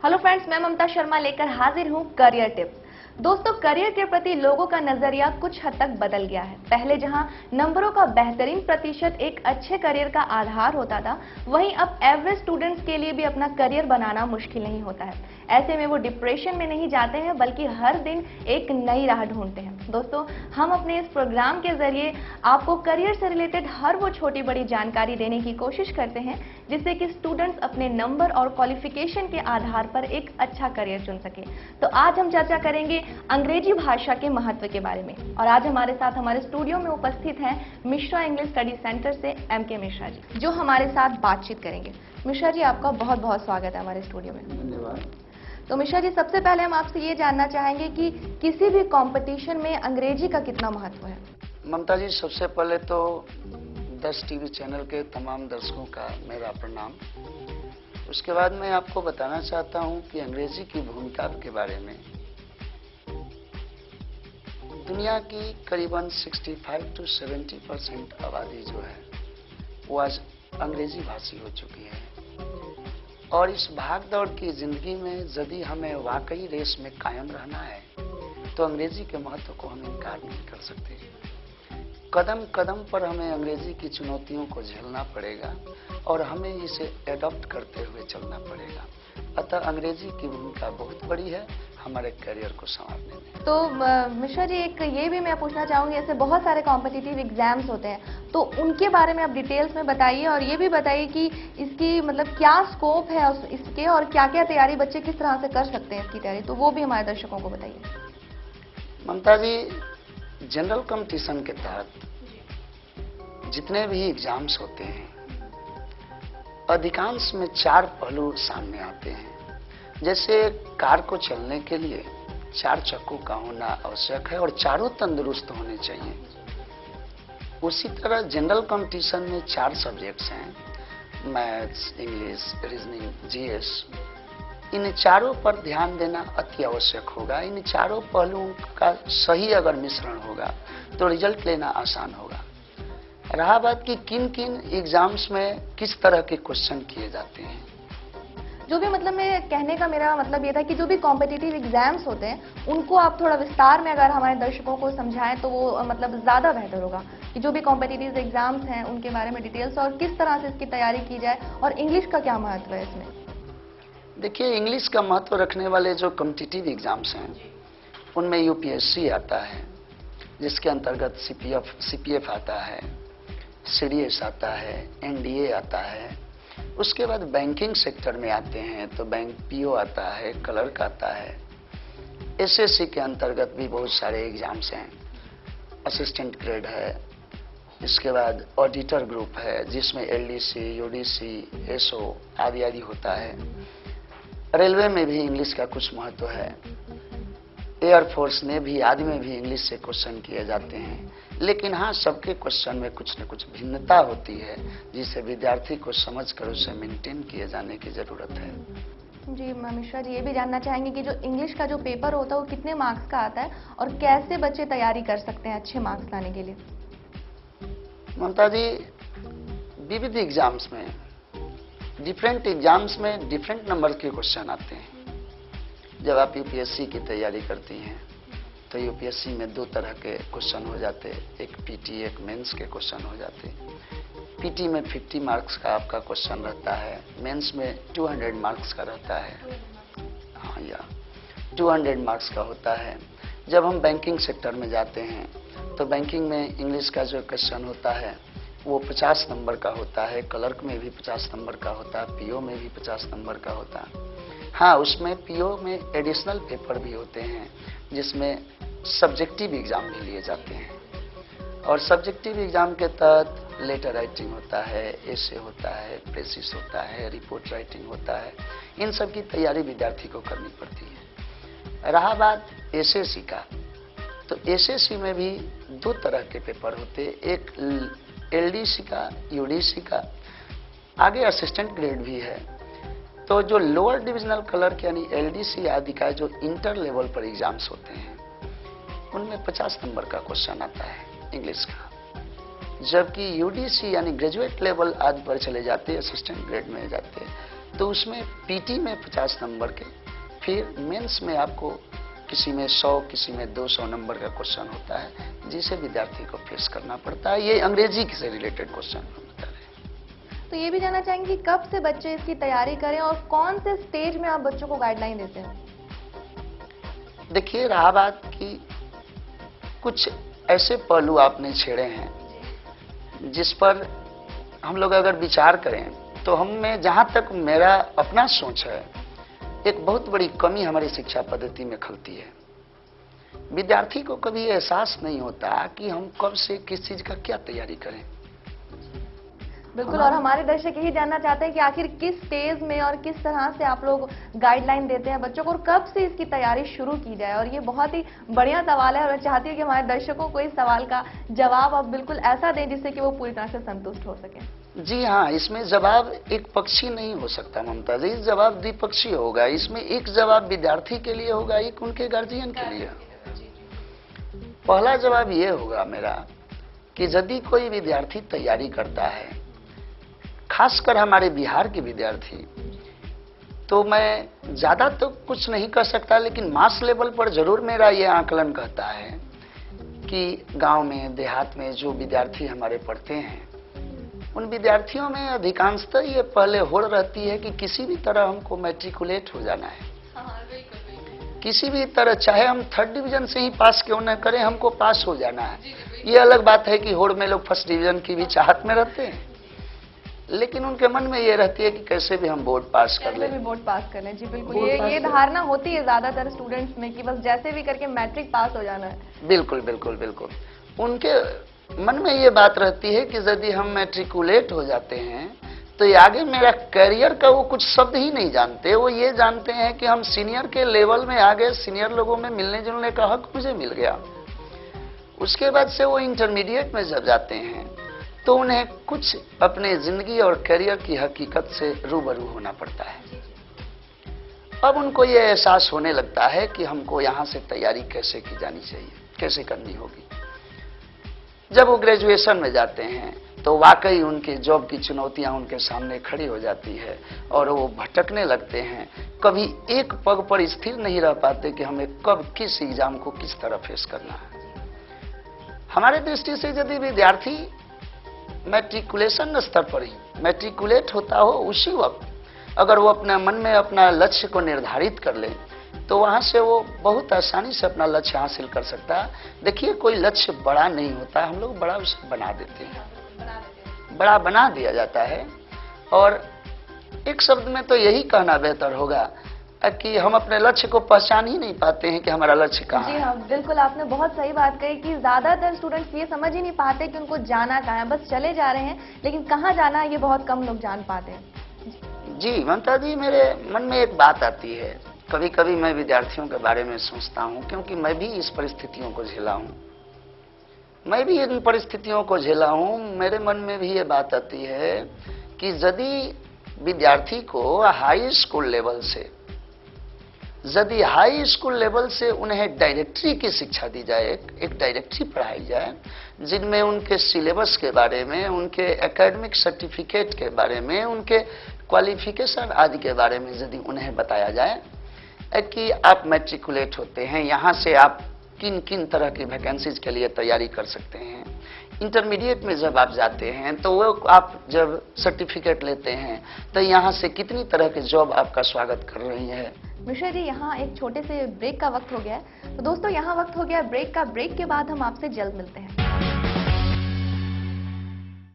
Hello friends, मैं ममता शर्मा लेकर हाजिर हूँ करियर टिप्स। दोस्तों, करियर के प्रति लोगों का नजरिया कुछ हद तक बदल गया है। पहले जहां नंबरों का बेहतरीन प्रतिशत एक अच्छे करियर का आधार होता था, वहीं अब एवरेज स्टूडेंट्स के लिए भी अपना करियर बनाना मुश्किल नहीं होता है। ऐसे में वो डिप्रेशन में नहीं जाते हैं, बल्कि हर दिन एक नई राह ढूंढते हैं। दोस्तों, हम अपने इस प्रोग्राम के जरिए आपको करियर से रिलेटेड हर वो छोटी बड़ी जानकारी देने की कोशिश करते हैं, जिससे कि स्टूडेंट्स अपने नंबर और क्वालिफिकेशन के आधार पर एक अच्छा करियर चुन सके। तो आज हम चर्चा करेंगे अंग्रेजी भाषा के महत्व के बारे में, और आज हमारे साथ हमारे स्टूडियो में उपस्थित हैं मिश्रा इंग्लिश स्टडी सेंटर से एमके मिश्रा जी, जो हमारे साथ बातचीत करेंगे। मिश्रा जी, आपका बहुत बहुत स्वागत है हमारे स्टूडियो में। धन्यवाद। तो मिश्रा जी, सबसे पहले हम आपसे ये जानना चाहेंगे कि किसी भी कंपटीशन में अंग्रेजी का कितना महत्व है। ममता जी, सबसे पहले तो 10 टीवी चैनल के तमाम दर्शकों का मेरा प्रणाम। उसके बाद मैं आपको बताना चाहता हूं कि अंग्रेजी की भूमिका के बारे में। दुनिया की करीबन 65 to 70% आबादी जो है वो आज अंग्रेजी भाषी हो चुकी है, और इस भाग दौड़ की जिंदगी में यदि हमें वाकई रेस में कायम रहना है तो अंग्रेजी के महत्व को हम इनकार नहीं कर सकते। कदम कदम पर हमें अंग्रेजी की चुनौतियों को झेलना पड़ेगा और हमें इसे एडॉप्ट करते हुए चलना पड़ेगा। अतः अंग्रेजी की भूमिका बहुत बड़ी है हमारे करियर को संवारने में। तो मिश्रा जी, एक ये भी मैं पूछना चाहूंगी, ऐसे बहुत सारे कॉम्पिटिटिव एग्जाम्स होते हैं, तो उनके बारे में आप डिटेल्स में बताइए, और ये भी बताइए कि इसकी मतलब क्या स्कोप है इसके, और क्या क्या तैयारी बच्चे किस तरह से कर सकते हैं इसकी तैयारी, तो वो भी हमारे दर्शकों को बताइए। ममता जी, जनरल कंपटीशन के तहत जितने भी एग्जाम्स होते हैं, अधिकांश में 4 पहलू सामने आते हैं। जैसे कार को चलने के लिए 4 चक्कों का होना आवश्यक है और चारों तंदुरुस्त होने चाहिए। उसी तरह जनरल कंपटीशन में 4 सब्जेक्ट्स हैं, मैथ्स, इंग्लिश, रीजनिंग, जीएस। इन चारों पर ध्यान देना अति आवश्यक होगा। इन चारों पहलुओं का सही अगर मिश्रण होगा तो रिजल्ट लेना आसान होगा। रहा बात कि किन किन एग्जाम्स में किस तरह के क्वेश्चन किए जाते हैं। जो भी मतलब मैं कहने का मेरा मतलब ये था कि जो भी कॉम्पिटिटिव एग्जाम्स होते हैं उनको आप थोड़ा विस्तार में अगर हमारे दर्शकों को समझाएं तो वो मतलब ज्यादा बेहतर होगा, कि जो भी कॉम्पिटिटिव एग्जाम्स हैं उनके बारे में डिटेल्स और किस तरह से इसकी तैयारी की जाए, और इंग्लिश का क्या महत्व है इसमें। देखिए, इंग्लिश का महत्व रखने वाले जो कॉम्पिटिटिव एग्जाम्स हैं उनमें यूपीएससी आता है, जिसके अंतर्गत सीपीएफ आता है, सीडीएस आता है, एनडीए आता है। उसके बाद बैंकिंग सेक्टर में आते हैं तो बैंक पीओ आता है, क्लर्क आता है। एसएससी के अंतर्गत भी बहुत सारे एग्जाम्स हैं, असिस्टेंट ग्रेड है। इसके बाद ऑडिटर ग्रुप है, जिसमें एलडीसी, यूडीसी, एसओ आदि आदि होता है। रेलवे में भी इंग्लिश का कुछ महत्व है। एयरफोर्स नेवी आदि में भी इंग्लिश से क्वेश्चन किए जाते हैं। लेकिन हाँ, सबके क्वेश्चन में कुछ न कुछ भिन्नता होती है, जिसे विद्यार्थी को समझकर उसे मेंटेन किए जाने की जरूरत है। जी मिश्रा जी, ये भी जानना चाहेंगे कि जो इंग्लिश का जो पेपर होता है वो कितने मार्क्स का आता है, और कैसे बच्चे तैयारी कर सकते हैं अच्छे मार्क्स लाने के लिए। ममता जी, विविध एग्जाम्स में, डिफरेंट एग्जाम्स में डिफरेंट नंबर के क्वेश्चन आते हैं। जब आप यूपीएससी की तैयारी करती हैं तो यूपीएससी में 2 तरह के क्वेश्चन हो जाते हैं, एक पीटी, एक मेंस के क्वेश्चन हो जाते हैं। पीटी में 50 मार्क्स का आपका क्वेश्चन रहता है, मेंस में 200 मार्क्स का रहता है। हाँ, या 200 मार्क्स का होता है। जब हम बैंकिंग सेक्टर में जाते हैं तो बैंकिंग में इंग्लिश का जो क्वेश्चन होता है वो 50 नंबर का होता है, क्लर्क में भी 50 नंबर का होता है, पीओ में भी 50 नंबर का होता है। हाँ, उसमें पीओ में एडिशनल पेपर भी होते हैं, जिसमें सब्जेक्टिव एग्जाम भी लिए जाते हैं, और सब्जेक्टिव एग्जाम के तहत लेटर राइटिंग होता है, एसे होता है, प्रेसिस होता है, रिपोर्ट राइटिंग होता है। इन सब की तैयारी विद्यार्थी को करनी पड़ती है। रहा बात एसएससी का, तो एसएससी में भी 2 तरह के पेपर होते हैं, एक एलडीसी का, यूडीसी का, आगे असिस्टेंट ग्रेड भी है। तो जो लोअर डिविजनल क्लर्क यानी एलडीसी आदि का जो इंटर लेवल पर एग्जाम्स होते हैं उनमें 50 नंबर का क्वेश्चन आता है इंग्लिश का। जबकि यूडीसी यानी ग्रेजुएट लेवल आदि पर चले जाते हैं, असिस्टेंट ग्रेड में जाते हैं, तो उसमें पीटी में 50 नंबर के, फिर मेंस में आपको किसी में 100, किसी में 200 नंबर का क्वेश्चन होता है, जिसे विद्यार्थी को फेस करना पड़ता है। ये अंग्रेजी से रिलेटेड क्वेश्चन बता रहे हैं। तो ये भी जानना चाहेंगे कि कब से बच्चे इसकी तैयारी करें और कौन से स्टेज में आप बच्चों को गाइडलाइन देते हैं? देखिए, रहा बात कि कुछ ऐसे पहलू आपने छेड़े हैं जिस पर हम लोग अगर विचार करें तो हम में, जहां तक मेरा अपना सोच है, एक बहुत बड़ी कमी हमारी शिक्षा पद्धति में खलती है। विद्यार्थी को कभी एहसास नहीं होता कि हम कब से किस चीज का क्या तैयारी करें। बिल्कुल, और हमारे दर्शक यही जानना चाहते हैं कि आखिर किस स्टेज में और किस तरह से आप लोग गाइडलाइन देते हैं बच्चों को और कब से इसकी तैयारी शुरू की जाए। और ये बहुत ही बढ़िया सवाल है और मैं चाहती हूँ कि हमारे दर्शकों को इस सवाल का जवाब आप बिल्कुल ऐसा दें जिससे कि वो पूरी तरह से संतुष्ट हो सके। जी हाँ, इसमें जवाब एक पक्षी नहीं हो सकता ममता जी, जवाब द्विपक्षीय होगा। इसमें एक जवाब विद्यार्थी के लिए होगा, एक उनके गार्जियन के लिए। पहला जवाब ये होगा मेरा कि यदि कोई विद्यार्थी तैयारी करता है, खासकर हमारे बिहार के विद्यार्थी, तो मैं ज्यादा तो कुछ नहीं कर सकता, लेकिन मास लेवल पर जरूर मेरा ये आकलन कहता है कि गांव में, देहात में जो विद्यार्थी हमारे पढ़ते हैं, उन विद्यार्थियों में अधिकांशतः ये पहले होड़ रहती है कि किसी भी तरह हमको मैट्रिकुलेट हो जाना है। किसी भी तरह, चाहे हम 3rd डिवीजन से ही पास क्यों न करें, हमको पास हो जाना है। ये अलग बात है कि होड़ में लोग 1st डिवीजन की भी चाहत में रहते हैं, लेकिन उनके मन में ये रहती है कि कैसे भी हम बोर्ड पास कर लें। बोर्ड पास कर लें, जी बिल्कुल, ये धारणा होती है ज्यादातर स्टूडेंट्स में कि बस जैसे भी करके मैट्रिक पास हो जाना है। बिल्कुल बिल्कुल बिल्कुल, उनके मन में ये बात रहती है कि यदि हम मैट्रिकुलेट हो जाते हैं तो ये आगे मेरा करियर का, वो कुछ शब्द ही नहीं जानते। वो ये जानते हैं कि हम सीनियर के लेवल में आ गए, सीनियर लोगों में मिलने जुलने का हक मुझे मिल गया। उसके बाद से वो इंटरमीडिएट में जब जाते हैं तो उन्हें कुछ अपने जिंदगी और करियर की हकीकत से रूबरू होना पड़ता है। अब उनको ये एहसास होने लगता है कि हमको यहाँ से तैयारी कैसे की जानी चाहिए, कैसे करनी होगी। जब वो ग्रेजुएशन में जाते हैं तो वाकई उनके जॉब की चुनौतियां उनके सामने खड़ी हो जाती है और वो भटकने लगते हैं। कभी एक पग पर स्थिर नहीं रह पाते कि हमें कब किस एग्जाम को किस तरह फेस करना है। हमारे दृष्टि से यदि विद्यार्थी मैट्रिकुलेशन स्तर पर ही मैट्रिकुलेट होता हो, उसी वक्त अगर वो अपने मन में अपना लक्ष्य को निर्धारित कर ले तो वहां से वो बहुत आसानी से अपना लक्ष्य हासिल कर सकता है। देखिए, कोई लक्ष्य बड़ा नहीं होता, हम लोग बड़ा उसे बना देते हैं, बड़ा बना दिया जाता है। और एक शब्द में तो यही कहना बेहतर होगा कि हम अपने लक्ष्य को पहचान ही नहीं पाते हैं कि हमारा लक्ष्य कहाँ है। जी हाँ, बिल्कुल, आपने बहुत सही बात कही कि ज्यादातर स्टूडेंट्स ये समझ ही नहीं पाते कि उनको जाना कहाँ है, बस चले जा रहे हैं, लेकिन कहाँ जाना है ये बहुत कम लोग जान पाते हैं। जी ममता जी, मेरे मन में एक बात आती है, कभी कभी मैं विद्यार्थियों के बारे में सोचता हूँ, क्योंकि मैं भी इस परिस्थितियों को झेला हूँ, मैं भी इन परिस्थितियों को झेला हूँ। मेरे मन में भी ये बात आती है कि यदि विद्यार्थी को हाई स्कूल लेवल से उन्हें डायरेक्टरी की शिक्षा दी जाए, एक डायरेक्टरी पढ़ाई जाए, जिनमें उनके सिलेबस के बारे में, उनके एकेडमिक सर्टिफिकेट के बारे में, उनके क्वालिफिकेशन आदि के बारे में यदि उन्हें बताया जाए कि आप मैट्रिकुलेट होते हैं, यहाँ से आप किन किन तरह की वैकेंसीज के लिए तैयारी कर सकते हैं, इंटरमीडिएट में जब आप जाते हैं तो वो आप जब सर्टिफिकेट लेते हैं तो यहाँ से कितनी तरह के जॉब आपका स्वागत कर रही है। मिश्रा जी, यहाँ एक छोटे से ब्रेक का वक्त हो गया है, तो दोस्तों यहाँ वक्त हो गया ब्रेक का। ब्रेक के बाद हम आपसे जल्द मिलते हैं।